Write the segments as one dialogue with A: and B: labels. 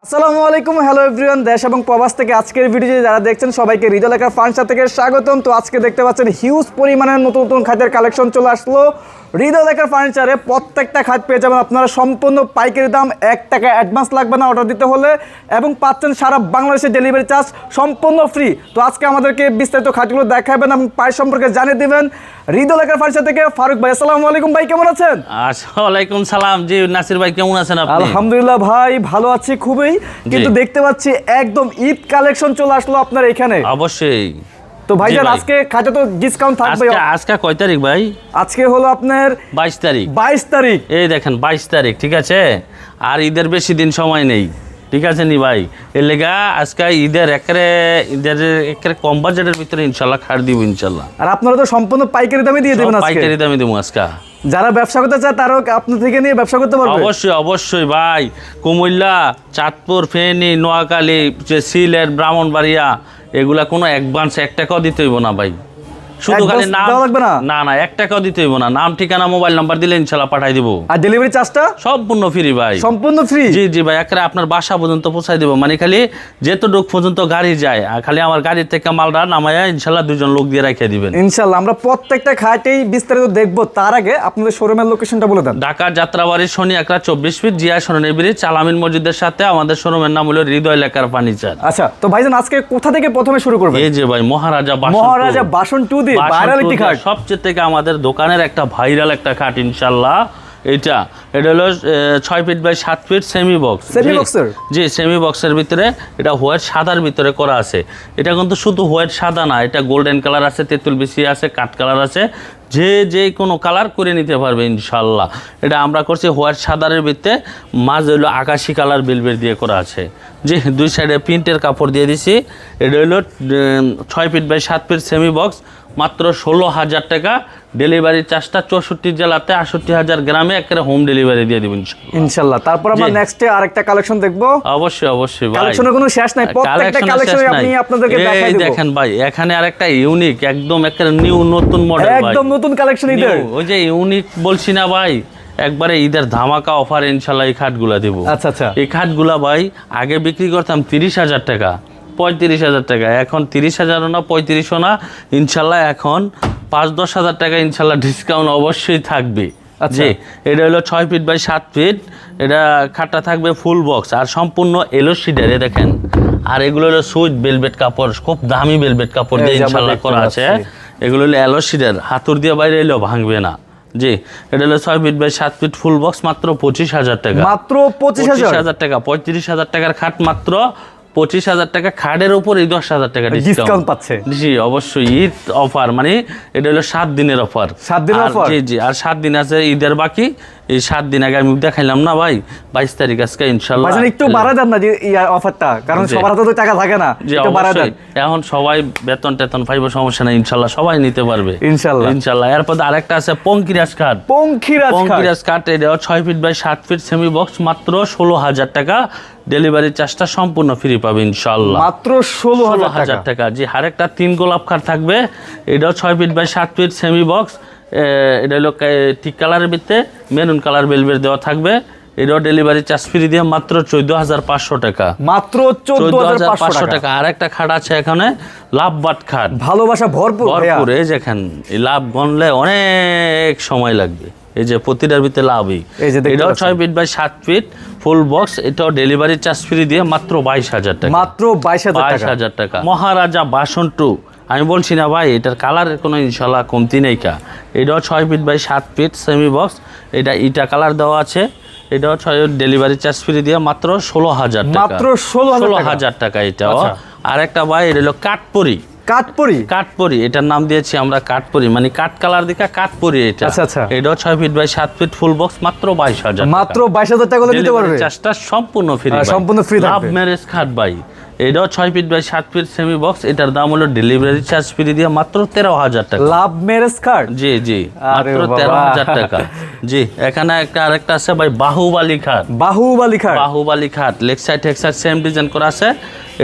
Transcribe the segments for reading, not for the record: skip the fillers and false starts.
A: আসসালামু আলাইকুম, hello everyone. দেশ এবং প্রবাস থেকে আজকের ভিডিও যারা দেখছেন সবাইকে হৃদয় লেখার ফার্নিচার থেকে স্বাগতম। তো আজকে দেখতে পাচ্ছেন হিউজ পরিমাণের নতুন নতুন খাটের কালেকশন চলে আসলো হৃদয় লেখার ফার্নিচারে। প্রত্যেকটা খাট পেয়ে যাবেন আপনারা সম্পূর্ণ পাইকারি দাম, 1 টাকা অ্যাডভান্স লাগবে না অর্ডার দিতে হলে, এবং পাচ্ছেন সারা বাংলাদেশে ডেলিভারি চার্জ সম্পূর্ণ ফ্রি। তো আজকে আমাদেরকে বিস্তারিত খাটগুলো দেখাবেন এবং প্রাইস সম্পর্কে জানিয়ে দিবেন হৃদয় লেখার ফার্নিচার থেকে ফারুক ভাই। আসসালামু আলাইকুম ভাই, কেমন আছেন?
B: ওয়ালাইকুম সালাম। জি নাসির ভাই, কেমন আছেন আপনি?
A: আলহামদুলিল্লাহ ভাই, ভালো আছি খুবই। কিন্তু দেখতে পাচ্ছি একদম ঈদ কালেকশন চলে আসলো আপনার এখানে।
B: অবশ্যই।
A: তো ভাইজান আজকে খাটে তো ডিসকাউন্ট থাকবে।
B: আজকে কয় তারিখ ভাই?
A: আজকে হলো আপনার
B: 22 তারিখ।
A: 22 তারিখ।
B: এই দেখেন 22 তারিখ, ঠিক আছে? আর ঈদের বেশি দিন সময় নেই, ঠিক আছে নি ভাই? এর লেগা আজকে ঈদের একেবারে কম বাজেটের ভিতরে ইনশাল্লাহ খাট দিব ইনশাল্লাহ।
A: আর আপনারা তো সম্পূর্ণ পাইকারি দামে দিয়ে দেবেন আজকে।
B: পাইকারি দামে দেবো আজকে।
A: যারা ব্যবসা করতে চায় তারাও আপনার থেকে নিয়ে ব্যবসা করতে পারবে।
B: অবশ্যই অবশ্যই ভাই। কুমিল্লা, চাঁদপুর, ফেনী, নোয়াখালী, সিলেট, ব্রাহ্মণবাড়িয়া, এগুলা কোনো অ্যাডভান্স 1 টাকাও দিতে হইব না ভাই। শুধু খালি নাম
A: লাগবে না।
B: না 1 টাকাও দিতে হইব না। নাম, ঠিকানা, মোবাইল নাম্বার দিলে ইনশাআল্লাহ পাঠাই দিব।
A: আর ডেলিভারি চার্জটা
B: সম্পূর্ণ ফ্রি ভাই।
A: সম্পূর্ণ ফ্রি?
B: জি জি ভাই, একেবারে আপনার বাসা পর্যন্ত পৌঁছাই দেব। মানে খালি যেতটুক পর্যন্ত গাড়ি যায়, আর খালি আমার গাড়ি থেকে মালটা নামায়া ইনশাআল্লাহ 2জন লোক দিয়ে রেখে দিবেন
A: ইনশাআল্লাহ। আমরা প্রত্যেকটা খাটেই বিস্তারিত দেখব, তার আগে আপনাদের শোরুমের লোকেশনটা বলে দেন।
B: ঢাকা যাত্রাবাড়ি, শনি একরা 24 ফিট, জিয়া সরণি ব্রিজ, চালামিন মসজিদের সাথে আমাদের শোরুমের নাম হলো হৃদয় লেখার ফার্নিচার।
A: আচ্ছা, তো ভাইজান আজকে কোথা থেকে প্রথমে শুরু করবেন?
B: এই যে ভাই মহারাজা
A: বাসন 2 দিয়ে ভাইরাল একটি খাট।
B: সবচেয়ে থেকে আমাদের দোকানের একটা ভাইরাল একটা খাট ইনশাআল্লাহ। এটা হলো 6 feet by 7 feet semi box. জি, সেমি বক্সের ভিতরে এটা হোয়াইট সাদার ভিতরে করা আছে। এটা কিন্তু শুধু হোয়াইট সাদা না, এটা গোল্ডেন কালার আছে, তেঁতুল বিসি আছে, কাঠ কালার আছে, যে কোনো কালার করে নিতে পারবে ইনশাআল্লাহ। এটা আমরা করছি হোয়াইট সাদারের ভিতরে, মাঝে হলো আকাশি কালার বেলভেট দিয়ে করা আছে। জি, 2 সাইডে প্রিন্টের কাপড় দিয়ে দিছি। এটা হলো 6 feet by 7 feet semi box, মাত্র 16,000 টাকা। ডেলিভারি চার্জটা 64 জেলাতে 68,000 গ্রামে একেবারে হোম ডেলিভারি দিয়ে দেবেন
A: ইনশাআল্লাহ। তারপর আমরা নেক্সটে আরেকটা কালেকশন দেখবো।
B: অবশ্যই অবশ্যই ভাই,
A: কালেকশনের কোনো শেষ নাই, প্রত্যেকটা কালেকশনে আমি আপনাদেরকে দেখাই দেব।
B: দেখেন ভাই, এখানে আরেকটা ইউনিক, একদম একটা নিউ নতুন মডেল ভাই,
A: একদম নতুন কালেকশন ঈদের।
B: ওই যে ইউনিক বলছি না ভাই, একবারে ঈদের ধামাকা অফার ইনশাআল্লাহ এই খাটগুলা দেব।
A: আচ্ছা আচ্ছা।
B: এই খাটগুলা ভাই আগে বিক্রি করতাম 30,000 টাকা, 35,000 টাকা। এখন 30,000ও না, 35ও না ইনশাআল্লাহ। এখন 5-10 হাজার টাকা ইনশাআল্লাহ ডিসকাউন্ট অবশ্যই থাকবে। জি, এটা হলো 6 ফিট বাই 7 ফিট। এটা খাটটা থাকবে ফুল বক্স আর সম্পূর্ণ এলো শিডার। দেখেন, আর এগুলো হলো সুইট বেলভেট কাপড়, খুব দামি বেলভেট কাপড় দিয়ে ইনশাআল্লাহ করা আছে। এগুলো হলো এলো শিডার, হাতুর দিয়ে বাইরে এলেও ভাঙবে না। জি, এটা হলো 6 feet by 7 feet full box, মাত্র 25,000 টাকা।
A: মাত্র 25,000
B: টাকা। 35,000 টাকার খাট মাত্র 25,000 টাকা। খাটের উপর 10,000 টাকা
A: ডিসকাউন্ট পাচ্ছে।
B: জি অবশ্যই, ঈদ অফার, মানে এটা হলো 7 দিনের অফার।
A: 7 দিনের অফার?
B: জি জি, আর 7 দিন আছে ঈদের বাকি। এই 7 দিন আগে আমি দেখাইলাম না ভাই, 22 তারিখ আজকে ইনশাআল্লাহ।
A: ভাই একটু বাড়ায় দেন না যে এই অফারটা, কারণ সবার হাতে তো টাকা থাকে না।
B: একটু বাড়ায় দেন। এখন সবাই বেতন টেতন পাইবো, সমস্যা নাই ইনশাআল্লাহ, সবাই নিতে পারবে ইনশাআল্লাহ ইনশাআল্লাহ। এরপর আরেকটা আছে পঙ্কিরাজ কাঠ। পঙ্কিরাজ কাঠ, এটা 6 feet by 7 feet semi box, মাত্র 16,000 টাকা। ডেলিভারি চার্জটা সম্পূর্ণ ফ্রি পাবে ইনশাআল্লাহ, মাত্র 16,000 টাকা। জি, আরেকটা 3 গোলাপ খাট থাকবে। এটাও 6 feet by 7 feet semi box. এটা হলো ঠিক কালারের ভিতরে মেরুন কালার বেলভেট দেওয়া থাকবে। এটাও ডেলিভারি চার্জ ফ্রি দিয়ে মাত্র 14,500 টাকা। মাত্র 14,500 টাকা। আর একটা খাট আছে এখানে, লাভবাট খাট, ভালোবাসা ভরপুর। এই দেখেন, এই লাভ গনলে অনেক সময় লাগবে। এই যে প্রতিটার ভিতরে লাভই। এটাও 6 feet by 7 feet full box. এটাও ডেলিভারি চার্জ ফ্রি দিয়ে মাত্র 22,000 টাকা। মাত্র 22,000 টাকা। মহারাজা বাসন 2, আমি বলছি না ভাই, এটার কালারের কোনো ইনশাআল্লাহ কমতি নেই কা। এটাও 6 feet by 7 feet semi box. এটা ইটা কালার দেওয়া আছে। এটাও ডেলিভারি চার্জ ফ্রি দিয়ে মাত্র 16,000 টাকা। মাত্র 16,000 টাকা এটাও। আর একটা ভাই, এটা হলো কাঠপরি, এটার নাম দিয়েছি আমরা কাঠপরি, মানে কাঠ কালার দিকে কাঠপরি এটা। এটাও 6 feet by 7 feet full box, মাত্র 22,000 টাকা। মাত্র 22,000 টাকা দিতে পারবে। চার্জটা সম্পূর্ণ ফ্রি, সম্পূর্ণ ফ্রি। লাভ ম্যারেজ খাট ভাই, এটাও 6 feet by 7 feet semi box, এটার দাম হলো ডেলিভারি চার্জ ফ্রি দিয়ে মাত্র 13,000 টাকা।
A: Love marriage card?
B: জি জি, মাত্র 13,000 টাকা। জি, এখানে আরেকটা আছে ভাই বাহুবালি খাট। বাহুবালি খাট leg side head side same design করা আছে।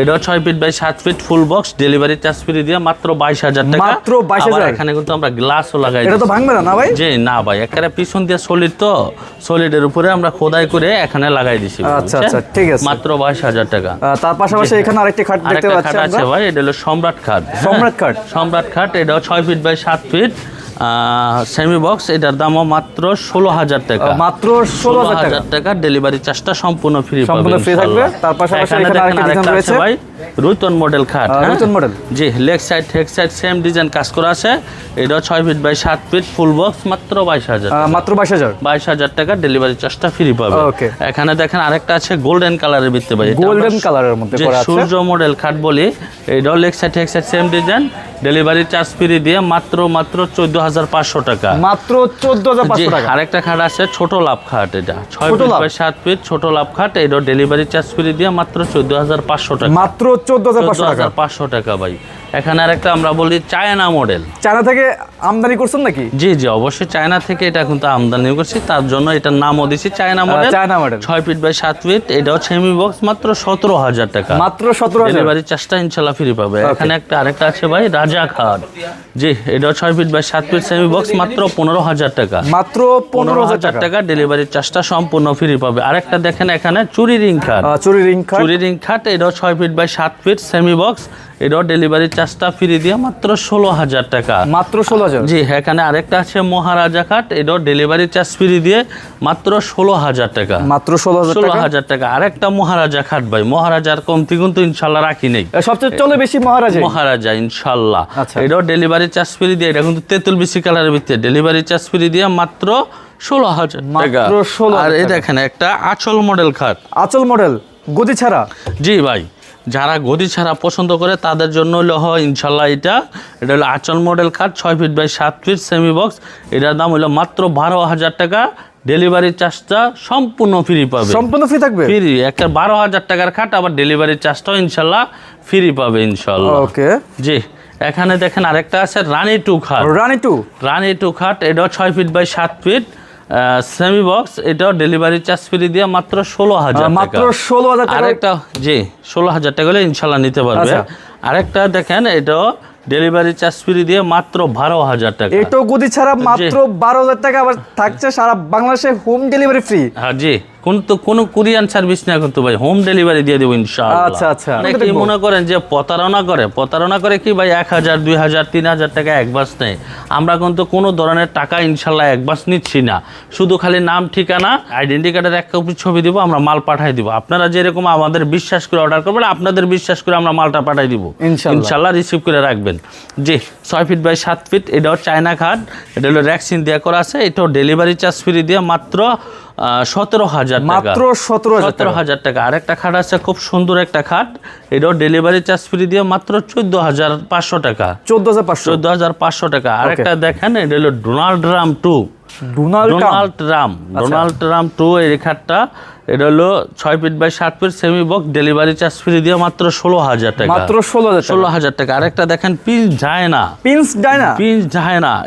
B: এটাও 6 feet by 7 feet full box, delivery charge free দিয়ে মাত্র 22,000 টাকা।
A: মাত্র 22,000।
B: এখানে কিন্তু আমরা গ্লাসও লাগাই।
A: এটা তো ভাঙবে না ভাই?
B: জি না ভাই, একেবারে পিছন দিয়ে সলিড, তো সলিডের উপরে আমরা খোদাই করে এখানে লাগাই দিছি।
A: আচ্ছা আচ্ছা, ঠিক আছে,
B: মাত্র 22,000 টাকা।
A: তার পাশাপাশি এখানে আরেকটি খাট দেখতে পাচ্ছি আমরা।
B: আছে ভাই, এটা হলো সম্রাট খাট। সম্রাট খাট এটাও 6 feet by 7 feet semi box, এটার দামও মাত্র 16,000 টাকা।
A: মাত্র 16,000
B: টাকা, ডেলিভারি চার্জটা সম্পূর্ণ ফ্রি
A: থাকবে। তার পাশাপাশি এখানে আরেকটা ডিজাইন রয়েছে
B: ভাই, রুতন মডেল খাট।
A: রুতন মডেল,
B: জি, leg side head side same design কাজ করা আছে। এটাও 6 feet by 7 feet full box, মাত্র 22,000।
A: মাত্র 22,000
B: টাকা, ডেলিভারি চার্জটা ফ্রি পাবে। এখানে দেখেন আরেকটা আছে গোল্ডেন কালারের ভিতরে ভাই,
A: গোল্ডেন কালারের মধ্যে করা আছে,
B: সূর্য মডেল খাট বলি। এটাও leg side head side same design, delivery charge free দিয়ে মাত্র 14,500 টাকা।
A: মাত্র 14,500 টাকা।
B: আরেকটা খাট আছে ছোট লাভ খাট, এটা 6 ফিট বাই 7 ফিট ছোট লাভ খাট, এটাও ডেলিভারি চার্জ ফ্রি দিয়ে মাত্র 14,500 টাকা।
A: মাত্র 14,500
B: টাকা ভাই। এখানে আরেকটা আমরা বলি চায়না মডেল।
A: চায়না থেকে আমদানি করছেন নাকি?
B: জি জি, অবশ্যই চায়না থেকে এটা কিন্তু আমদানি করছি, তার জন্য এটার নামও দিছি China model. 6 feet by 7 feet, এটাও সেমি বক্স, মাত্র 17,000 টাকা।
A: মাত্র 17,000,
B: ডেলিভারি চার্জটা ইনশাআল্লাহ ফ্রি পাবে। এখানে আরেকটা আছে ভাই রাজা খাট। জি, এটাও 6 feet by 7 feet semi box, মাত্র 15,000 টাকা।
A: মাত্র 15,000
B: টাকা, ডেলিভারি চার্জটা সম্পূর্ণ ফ্রি পাবে। আরেকটা দেখেন এখানে চুরি রিং খাট। চুরি রিং খাট, এটাও 6 feet by 7 feet semi box, এটাও ডেলিভারি চার্জটা ফ্রি দিয়ে মাত্র 16,000 টাকা।
A: মাত্র 16,000।
B: জি, এখানে আরেকটা আছে মহারাজা খাট, এটাও ডেলিভারি চার্জ ফ্রি দিয়ে মাত্র 16,000 টাকা।
A: মাত্র 16,000
B: টাকা। আরেকটা মহারাজা খাট ভাই, মহারাজার কমতি কিন্তু ইনশাল্লাহ রাখি নেই,
A: সবচেয়ে চলে বেশি
B: মহারাজা ইনশাল্লাহ। এটাও ডেলিভারি চার্জ ফ্রি দিয়ে, এটা কিন্তু তেঁতুল বিসি কালারের ভিতরে, ডেলিভারি চার্জ ফ্রি দিয়ে মাত্র 16,000 টাকা। আর এই দেখেন একটা আঁচল মডেল খাট।
A: আঁচল মডেল গদি ছাড়া?
B: জি ভাই, যারা গদি ছাড়া পছন্দ করে তাদের জন্য হলো ইনশাল্লাহ এটা হলো আঁচল মডেল খাট, 6 feet by 7 feet semi box, এটার দাম হলো মাত্র 12,000 টাকা। ডেলিভারি চার্জটা সম্পূর্ণ ফ্রি পাবে।
A: সম্পূর্ণ ফ্রি থাকবে?
B: ফ্রি, একটা 12,000 টাকার খাট, আবার ডেলিভারি চার্জটাও ইনশাল্লাহ ফ্রি পাবে ইনশাল্লাহ।
A: ওকে,
B: জি। এখানে দেখেন আরেকটা আছে রানী টু খাট। রানী টু খাট, এটাও 6 feet by 7 feet semi box, এটাও ডেলিভারি চার্জ ফ্রি দিয়ে মাত্র 16,000 টাকা।
A: মাত্র 16,000 টাকা।
B: আরেকটা, জি, 16,000 টাকা হলে ইনশাল্লাহ নিতে পারবে। আরেকটা দেখেন, এটাও ডেলিভারি চার্জ ফ্রি দিয়ে মাত্র 12,000 টাকা।
A: এটাও গদি ছাড়া, মাত্র 12,000 টাকা। আবার থাকছে সারা বাংলাদেশে হোম ডেলিভারি ফ্রি।
B: হ্যাঁ জি, কোনো কুরিয়ান সার্ভিস না কিন্তু ভাই, হোম ডেলিভারি দিয়ে দেবো ইনশাআল্লাহ।
A: আচ্ছা আচ্ছা।
B: কি মনে করেন যে প্রতারণা করে কি ভাই, 1,000 2,000 3,000 টাকা অ্যাডভান্স নেই। আমরা কিন্তু কোনো ধরনের টাকা ইনশাল্লাহ অ্যাডভান্স নিচ্ছি না, শুধু খালি নাম ঠিকানা আইডেন্টি কার্ডের এক কপি ছবি দিব, আমরা মাল পাঠাই দিব। আপনারা যেরকম আমাদের বিশ্বাস করে অর্ডার করবেন, আপনাদের বিশ্বাস করে আমরা মালটা পাঠাই দিব ইনশাল্লাহ, রিসিভ করে রাখবেন। জি, 6 ফিট বাই 7 ফিট, এটাও চায়না খাট, এটা হলো র্যাকসিন দেওয়া করা আছে, এটাও ডেলিভারি চার্জ ফ্রি দিয়ে মাত্র 17,000 টাকা।
A: মাত্র 17,000
B: টাকা। আরেকটা খাট আছে খুব সুন্দর একটা খাট, এটাও ডেলিভারি চার্জ ফ্রি দিয়ে মাত্র 14,500 টাকা। 14,500 টাকা। আরেকটা দেখেন, এটা হলো ডোনাল্ড ট্রাম্প 2। ডোনাল্ড ট্রাম্প 2 এই খাটটা, এটা হলো 6 feet by 7 feet semi box, delivery charge free দিয়ে মাত্র 16,000 টাকা।
A: মাত্র 16,000
B: টাকা। আরেকটা দেখেন পিন্স ডায়না,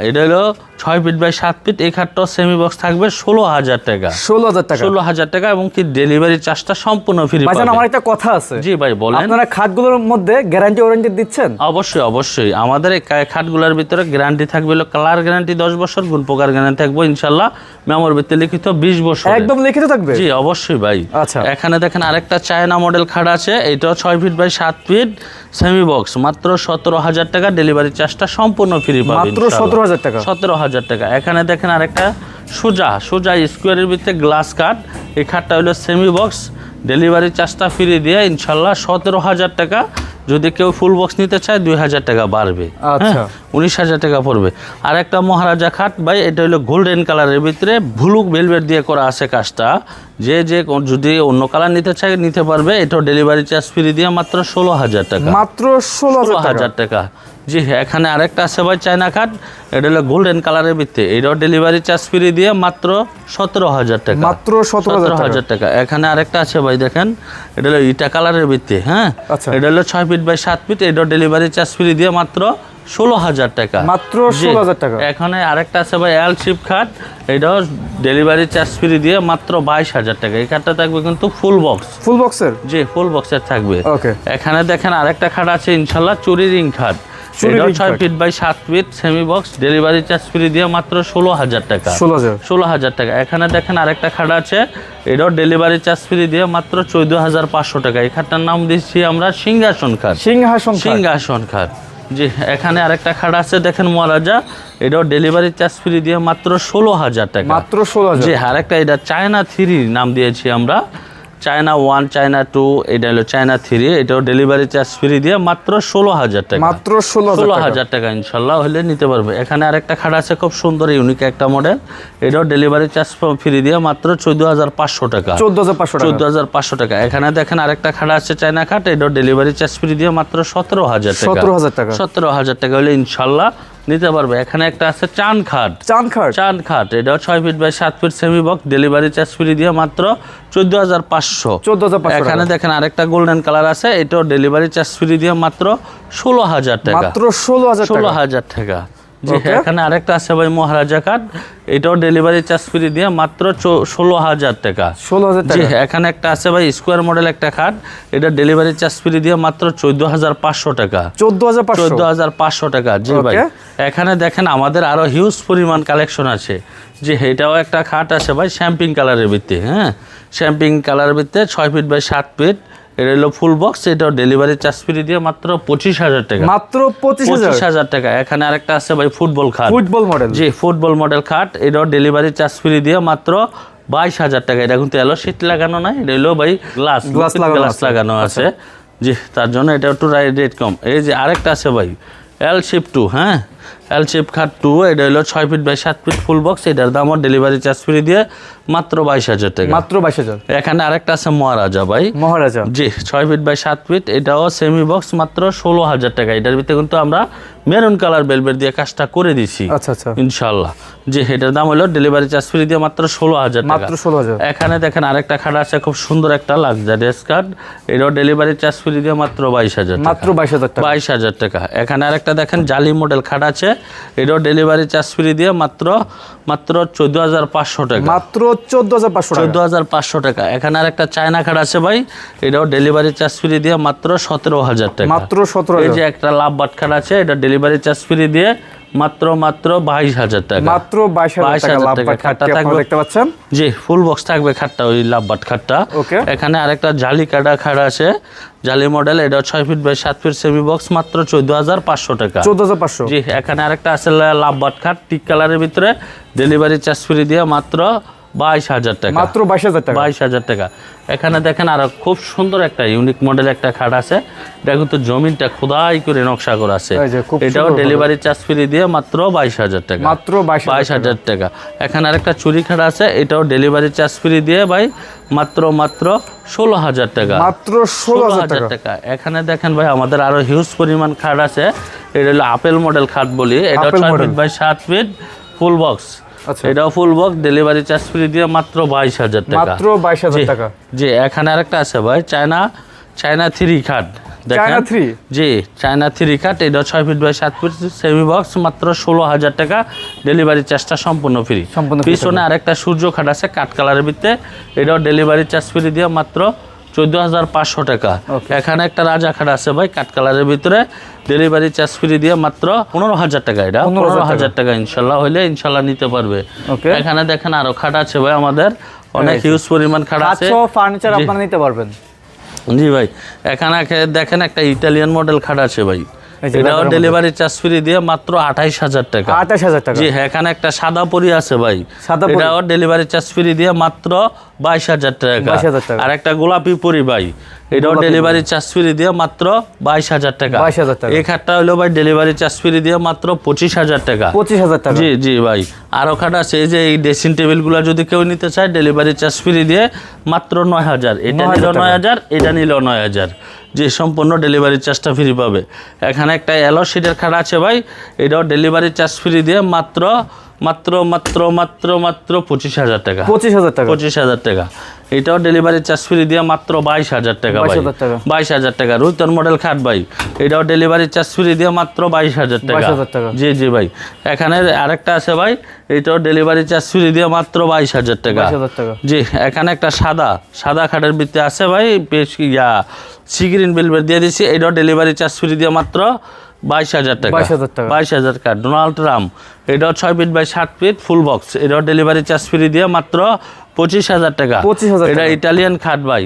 B: এটা হলো 6 ফিট বাই 7 ফিট, এই খাটটাও সেমি বক্স থাকবে 16,000 টাকা। 16,000 টাকা, এবং কি ডেলিভারি চার্জটা সম্পূর্ণ ফ্রি পাবেন।
A: আমার একটা কথা আছে।
B: জি ভাই বলেন।
A: আপনারা খাটগুলোর মধ্যে গ্যারান্টি ওয়ারেন্টি দিচ্ছেন?
B: অবশ্যই আমাদের এই খাটগুলোর ভিতরে গ্যারান্টি থাকবে, কালার গ্যারান্টি 10 বছর, গুণ পোকার গ্যারান্টি থাকবে ইনশাআল্লাহ, মেমোর ভিতরে লিখিত 20 বছর।
A: একদম লিখিত থাকবে?
B: জি অবশ্যই ভাই।
A: আচ্ছা,
B: এখানে দেখেন আরেকটা চায়না মডেল খাট আছে, এটাও 6 feet by 7 feet semi box, মাত্র 17,000 টাকা। ডেলিভারি চার্জটা সম্পূর্ণ ফ্রি পাবেন,
A: মাত্র 17,000 টাকা।
B: 17,000 টাকা। এখানে দেখেন আরেকটা সোজা স্কোয়ারের ভিতরে গ্লাস কাট, এই খাটটা হলো সেমি বক্স, ডেলিভারি চার্জটা ফ্রি দিয়ে ইনশাল্লাহ 17,000 টাকা। যদি কেউ ফুল বক্স নিতে চায় 2,000 টাকা বাড়বে, 19,000 টাকা পড়বে। আর একটা মহারাজা খাট ভাই, এটা হলো গোল্ডেন কালারের ভিতরে ব্লু ভেলভেট দিয়ে করা আছে কাজটা, যে যদি অন্য কালার নিতে চায় নিতে পারবে। এটাও ডেলিভারি চার্জ ফ্রি দিয়ে মাত্র 16,000 টাকা।
A: মাত্র 16,000
B: টাকা। জি এখানে আরেকটা আছে ভাই চায়না খাট, এটা হলো গোল্ডেন কালারের ভিত্তি, এটাও ডেলিভারি চার্জ ফ্রি দিয়ে মাত্র 17,000 টাকা।
A: মাত্র 17,000
B: টাকা। এখানে আরেকটা আছে ভাই দেখেন, এটা হলো ইটা কালারের ভিত্তি, হ্যাঁ
A: আচ্ছা।
B: এটা হলো 6 ফিট বাই 7 ফিট, এটাও ডেলিভারি চার্জ ফ্রি দিয়ে মাত্র 16,000 টাকা।
A: মাত্র 16,000 টাকা।
B: এখানে আরেকটা আছে ভাই এল শিপ খাট, এটাও ডেলিভারি চার্জ ফ্রি দিয়ে মাত্র 22,000 টাকা। এই খাটটা থাকবে কিন্তু ফুল বক্স,
A: ফুল বক্সের,
B: জি ফুল বক্সের থাকবে।
A: ওকে।
B: এখানে দেখেন আরেকটা খাট আছে ইনশাআল্লাহ চুরি রিং খাট, এটাও 6 feet by 7 feet semi box, delivery charge free দিয়ে মাত্র 16,000 টাকা। 16,000 টাকা। এখানে দেখেন আরেকটা খাট আছে, এটাও ডেলিভারি চার্জ ফ্রি দিয়ে মাত্র 14,500 টাকা। এই খাটটার নাম দিচ্ছি আমরা সিংহাসন খাট। সিংহাসন খাট, জি। এখানে আরেকটা খাট আছে দেখেন মহারাজা, এটাও ডেলিভারি চার্জ ফ্রি দিয়ে মাত্র 16,000 টাকা।
A: মাত্র 16,000।
B: জি আরেকটা এটা চায়না 3 নাম দিয়েছি আমরা, চায়না 1 চায়না 2, এটা হলো চায়না 3, এটাও ডেলিভারি চার্জ ফ্রি দিয়ে মাত্র 16,000 টাকা।
A: মাত্র 16,000
B: টাকা ইনশাল্লাহ হলে নিতে পারবে। এখানে আরেকটা খাট আছে খুব সুন্দর ইউনিক একটা মডেল, এটাও ডেলিভারি চার্জ ফ্রি দিয়ে মাত্র 14,500 টাকা। 14,500 টাকা। এখানে দেখেন আরেকটা খাট আছে চায়না খাট, এটাও ডেলিভারি চার্জ ফ্রি দিয়ে মাত্র 17,000 টাকা। 17,000 টাকা হলে ইনশাল্লাহ নিতে পারবে। এখানে একটা আছে চান খাট, এটাও 6 feet by 7 feet semi box, delivery charge free দিয়ে মাত্র 14,500। এখানে দেখেন আরেকটা গোল্ডেন কালার আছে, এটাও ডেলিভারি চার্জ ফ্রি দিয়ে মাত্র 16,000 টাকা।
A: মাত্র 16,000
B: টাকা। জি এখানে আরেকটা আছে ভাই মহারাজা খাট, এটাও ডেলিভারি চার্জ ফ্রি দিয়ে মাত্র 16,000 টাকা।
A: 16,000 টাকা।
B: জি এখানে একটা আছে ভাই স্কোয়ার মডেল একটা খাট, এটা ডেলিভারি চার্জ ফ্রি দিয়ে মাত্র 14,500 টাকা। 14,500 টাকা। জি ভাই এখানে দেখেন আমাদের আরো হিউজ পরিমাণ কালেকশন আছে। জি এটাও একটা খাট আছে ভাই শ্যাম্পিং কালারের ভিত্তি, হ্যাঁ শ্যাম্পিং কালারের ভিত্তি 6 ফিট বাই 7 ফিট, এটা হলো ফুল বক্স, এটাও ডেলিভারি চার্জ ফ্রি দিয়ে মাত্র 25,000 টাকা।
A: মাত্র 25,000
B: টাকা। এখানে আরেকটা আছে ভাই ফুটবল খাট,
A: ফুটবল মডেল,
B: জি ফুটবল মডেল খাট, এটাও ডেলিভারি চার্জ ফ্রি দিয়ে মাত্র 22,000 টাকা। এটা কিন্তু এলো শীত লাগানো নাই, এটা হলো ভাই গ্লাস লাগানো আছে, জি তার জন্য এটা একটু রেট কম। এই যে আরেকটা আছে ভাই এল শিপ 2, হ্যাঁ এল শিপ খাট 2, এটা হলো 6 feet by 7 feet full box, এটার দামও ডেলিভারি চার্জ ফ্রি দিয়ে মাত্র 22,000 টাকা।
A: মাত্র 22,000।
B: এখানে আরেকটা আছে মহারাজা ভাই, জি 6 ফিট বাই 7 ফিট, এটাও সেমি বক্স, মাত্র 16,000 টাকা। এটার ভিতরে কিন্তু আমরা মেরুন কালার বেলভেট দিয়ে কাজটা করে দিছি ইনশাআল্লাহ। জি এটার দাম হলো ডেলিভারি চার্জ ফ্রি দিয়ে মাত্র 16,000 টাকা। এখানে দেখেন আরেকটা খাট আছে খুব সুন্দর একটা লাক্সারিয়াস খাট, এটাও ডেলিভারি চার্জ ফ্রি দিয়ে মাত্র 22,000 টাকা।
A: মাত্র 22,000
B: টাকা। এখানে আরেকটা দেখেন জালি মডেল খাট আছে, এটাও ডেলিভারি চার্জ ফ্রি দিয়ে মাত্র 14,500 টাকা।
A: মাত্র 14,500
B: টাকা। এখানে আরেকটা চায়না খাট আছে ভাই, এটাও ডেলিভারি চার্জ ফ্রি দিয়ে মাত্র 17,000 টাকা।
A: মাত্র 17,000।
B: এই যে একটা লাভ বাট খাট আছে, এটা ডেলিভারি চার্জ ফ্রি দিয়ে মাত্র 22,000 টাকা।
A: মাত্র 22,000 টাকা লাভ বাট খাটটা আপনারা দেখতে পাচ্ছেন।
B: জি ফুল বক্স থাকবে খাটটা, ওই লাভ বাট খাটটা। এখানে আরেকটা জালি কাটা খাট আছে, জালি মডেল, এটা 6 feet by 7 feet semi box, মাত্র 14,500 টাকা।
A: 14,500।
B: জি এখানে আরেকটা আছে লাভ বাট খাট টিক কালারের ভিতরে, ডেলিভারি চার্জ ফ্রি দিয়ে মাত্র 22,000 টাকা।
A: মাত্র 22,000
B: টাকা। এখানে দেখেন আরো খুব সুন্দর একটা ইউনিক মডেল একটা খাট আছে, এটা কিন্তু জমিনটা খোদাই করে নকশা করা আছে, এটাও ডেলিভারি চার্জ ফ্রি দিয়ে মাত্র 22,000 টাকা।
A: মাত্র 22,000
B: টাকা। এখানে আরেকটা চুরি খাট আছে, এটাও ডেলিভারি চার্জ ফ্রি দিয়ে ভাই মাত্র 16,000 টাকা।
A: মাত্র 16,000
B: টাকা। এখানে দেখেন ভাই আমাদের আরো হিউজ পরিমাণ খাট আছে, এটা হলো আপেল মডেল খাট বলি, এটা 6 feet by 7 feet full box, এটাও full box, delivery charge free দিয়ে মাত্র 22,000 টাকা।
A: মাত্র 22,000 টাকা।
B: জি এখানে আরেকটা আছে ভাই চায়না 3 খাট, জি চায়না 3 খাট, এটা 6 feet by 7 feet semi box, মাত্র 16,000 টাকা, ডেলিভারি চার্জটা সম্পূর্ণ ফ্রি। পিছনে আরেকটা সূর্য খাট আছে কাঠ কালারের ভিতরে, এটাও ডেলিভারি চার্জ ফ্রি দিয়ে মাত্র 14,500 টাকা। এখানে একটা রাজা খাট আছে ভাই কাঠ কালারের ভিতরে, ডেলিভারি চার্জ ফ্রি দিয়ে মাত্র 15,000 টাকা। এটা 15,000 টাকা ইনশাল্লাহ হইলে ইনশাল্লাহ নিতে পারবে। এখানে দেখেন আরো খাট আছে ভাই আমাদের অনেক হিউজ পরিমাণ খাট আছে,
A: ফার্নিচার আপনারা নিতে পারবেন।
B: জি ভাই এখানে দেখেন একটা ইটালিয়ান মডেল খাট আছে ভাই, এটাও ডেলিভারি চার্জ ফ্রি দিয়ে মাত্র 28,000 টাকা।
A: 28,000 টাকা।
B: জি এখানে একটা সাদা পরি আছে ভাই, এটাও ডেলিভারি চার্জ ফ্রি দিয়ে মাত্র 22,000 টাকা।
A: 22,000 টাকা।
B: আর একটা গোলাপি পরি ভাই, এটাও ডেলিভারি চার্জ ফ্রি দিয়ে মাত্র 22,000 টাকা।
A: 22,000 টাকা।
B: এই খাটটা হলো ভাই ডেলিভারি চার্জ ফ্রি দিয়ে মাত্র 25,000 টাকা।
A: 25,000 টাকা।
B: জি জি ভাই। আরও খাট আছে, এই যে এই ড্রেসিং টেবিলগুলো যদি কেউ নিতে চায় ডেলিভারি চার্জ ফ্রি দিয়ে মাত্র 9,000। এটা নিল 9,000, এটা নিল 9,000, যে সম্পূর্ণ ডেলিভারি চার্জটা ফ্রি পাবে। এখানে একটা এলো সিটের খাট আছে ভাই, এটাও ডেলিভারি চার্জ ফ্রি দিয়ে মাত্র মাত্র মাত্র মাত্র মাত্র 25,000 টাকা।
A: 25,000 টাকা।
B: 25,000 টাকা। এটাও ডেলিভারি চার্জ ফ্রি দিয়ে মাত্র 22,000 টাকা ভাই।
A: 22,000 টাকা।
B: 22,000 টাকা। রুইতন মডেল খাট ভাই, এটাও ডেলিভারি চার্জ ফ্রি দিয়ে মাত্র 22,000 টাকা।
A: 22,000 টাকা।
B: জি জি ভাই। এখানে আরেকটা আছে ভাই, এটাও ডেলিভারি চার্জ ফ্রি দিয়ে মাত্র 22,000 টাকা।
A: 22,000 টাকা।
B: জি। এখানে একটা সাদা খাটের ভিতরে আছে ভাই, বেশ সিগ্রিন বেলভেট দিয়ে দিচ্ছি, এটাও ডেলিভারি চার্জ ফ্রি দিয়ে মাত্র 22,000 টাকা।
A: 22,000 টাকা।
B: 22,000 টাকা। ডোনাল্ড ট্রাম্প, এটাও 6 feet by 7 feet full box, এটাও ডেলিভারি চার্জ ফ্রি দিয়ে মাত্র 25,000 টাকা।
A: 25,000
B: এটা
A: টাকা।
B: ইটালিয়ান খাট ভাই,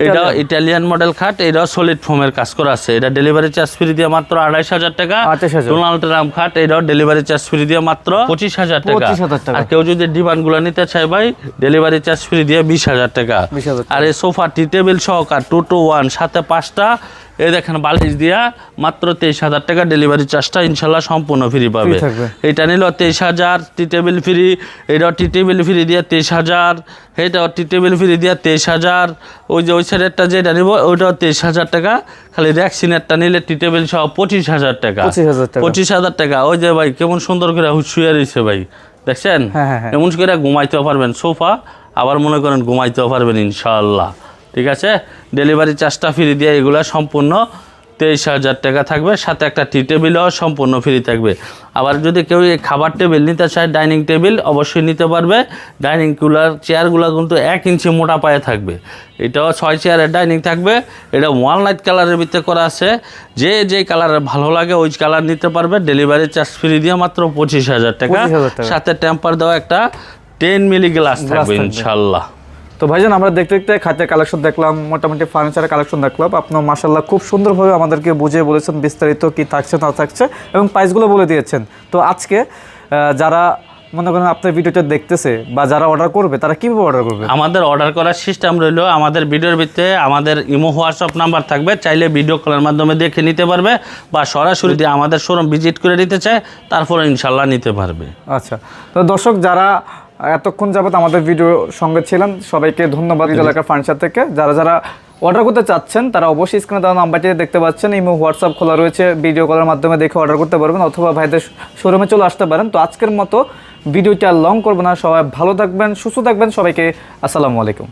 B: এটাও ইটালিয়ান মডেল খাট, এটাও সলিড ফোমের কাজ করা আছে, এটা ডেলিভারি চার্জ ফ্রি দিয়ে মাত্র 28,000 টাকা।
A: 28,000।
B: ডোনাল্ড ট্রাম্প খাট, এটাও ডেলিভারি চার্জ ফ্রি দিয়ে মাত্র 25,000 টাকা।
A: 25,000 টাকা।
B: আর কেউ যদি ডিমান্ডগুলো নিতে চায় ভাই, ডেলিভারি চার্জ ফ্রি দিয়ে 20,000 টাকা।
A: 20,000 টাকা।
B: আর এই সোফা টি টেবিল সহকার 2 to 1 সাথে 5টা, এই দেখেন বালিশ দিয়া মাত্র 23,000 টাকা। ডেলিভারি চার্জটা ইনশাল্লাহ সম্পূর্ণ ফ্রি পাবে।
A: থাকবে।
B: এটা নিল 23,000। টি টেবিল ফ্রি, এটাও টি টেবিল ফ্রি দিয়ে 23,000, এটাও টি টেবিল ফ্রি দিয়ে 23,000। ওই যে ওই সাইডেরটা যেটা নিব ওইটাও 23,000 টাকা। খালি র্যাকসিনেরটা নিলে টি টেবিল সহ 25,000 টাকা।
A: 25,000 টাকা।
B: 25,000 টাকা। ওই যে ভাই কেমন সুন্দর করে শুয়ে রয়েছে ভাই, দেখছেন?
A: হ্যাঁ, হ্যাঁ, হ্যাঁ।
B: এমন করে ঘুমাইতেও পারবেন সোফা, আবার মনে করেন ঘুমাইতেও পারবেন ইনশাআল্লাহ। ঠিক আছে। ডেলিভারি চার্জটা ফ্রি দিয়ে এগুলো সম্পূর্ণ 23,000 টাকা থাকবে। সাথে একটা টি টেবিলও সম্পূর্ণ ফ্রি থাকবে। আবার যদি কেউ এই খাবার টেবিল নিতে চায়, ডাইনিং টেবিল অবশ্যই নিতে পারবে। ডাইনিং চেয়ারগুলো কিন্তু 1 ইঞ্চি মোটা পায়ে থাকবে। এটাও 6 চেয়ারের ডাইনিং থাকবে। এটা ওয়ালনাইট কালারের ভিতরে করা আছে, যে কালারের ভালো লাগে ওই কালার নিতে পারবে। ডেলিভারি চার্জ ফ্রি দিয়ে মাত্র 25,000 টাকা।
A: 25,000 টাকা।
B: সাথে টেম্পার দেওয়া একটা 10 মিলি গ্লাস থাকবে ইনশাল্লাহ।
A: তো ভাইজান আমরা দেখতে দেখতে খাদ্যের কালেকশন দেখলাম, মোটামুটি ফার্নিচারের কালেকশন দেখলাম। আপনার মাশাআল্লাহ খুব সুন্দরভাবে আমাদেরকে বুঝিয়ে বলেছেন বিস্তারিত কি থাকছে না থাকছে, এবং প্রাইসগুলো বলে দিয়েছেন। তো আজকে যারা মনে করেন আপনার ভিডিওটা দেখতেছে বা যারা অর্ডার করবে, তারা কীভাবে অর্ডার করবে?
B: আমাদের অর্ডার করার সিস্টেম রইলো, আমাদের ভিডিওর ভিতরে আমাদের ইমো হোয়াটসঅ্যাপ নাম্বার থাকবে, চাইলে ভিডিও কলের মাধ্যমে দেখে নিতে পারবে, বা সরাসরি যদি আমাদের শোরুম ভিজিট করে নিতে চায় তারপরে ইনশাল্লাহ নিতে পারবে।
A: আচ্ছা। তো দর্শক যারা এতক্ষণ যাবত আমাদের ভিডিও সঙ্গে ছিলেন, সবাইকে ধন্যবাদ। হৃদয় লেখার ফার্নিচার থেকে যারা অর্ডার করতে চাচ্ছেন তারা অবশ্যই স্ক্রিনে দেওয়া নাম্বারটি দেখতে পাচ্ছেন, ইমো হোয়াটসঅ্যাপ খোলা রয়েছে, ভিডিও কলের মাধ্যমে দেখে অর্ডার করতে পারবেন, অথবা ভাইদের শোরুমে চলে আসতে পারেন। তো আজকের মতো ভিডিওটা লং করবো না, সবাই ভালো থাকবেন, সুস্থ থাকবেন, সবাইকে আসসালামু আলাইকুম।